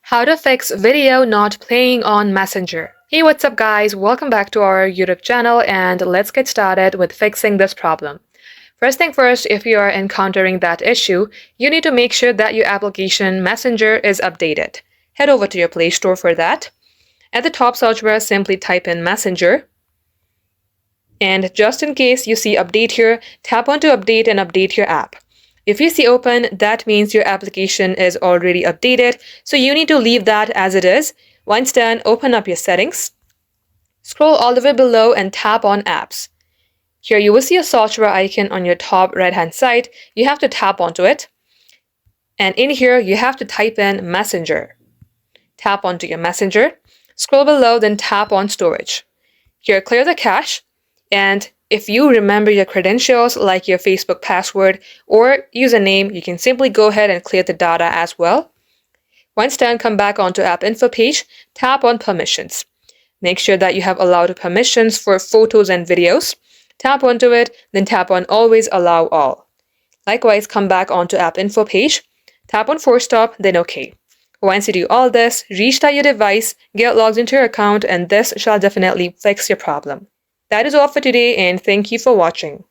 How to fix video not playing on Messenger. Hey, what's up guys? Welcome back to our YouTube channel and let's get started with fixing this problem. First thing first, if you are encountering that issue, you need to make sure that your application Messenger is updated. Head over to your Play Store for that. At the top search bar, simply type in Messenger. And just in case you see update here, tap onto update and update your app. If you see open, that means your application is already updated, so you need to leave that as it is. Once done, open up your settings. Scroll all the way below and tap on apps. Here you will see a search bar icon on your top right hand side. You have to tap onto it. And in here, you have to type in Messenger. Tap onto your Messenger. Scroll below, then tap on storage. Here, clear the cache. And if you remember your credentials like your Facebook password or username, you can simply go ahead and clear the data as well. Once done, come back onto App Info page, tap on Permissions. Make sure that you have allowed permissions for photos and videos. Tap onto it, then tap on Always Allow All. Likewise, come back onto App Info page, tap on Force Stop, then OK. Once you do all this, restart your device, get logged into your account, and this shall definitely fix your problem. That is all for today and thank you for watching.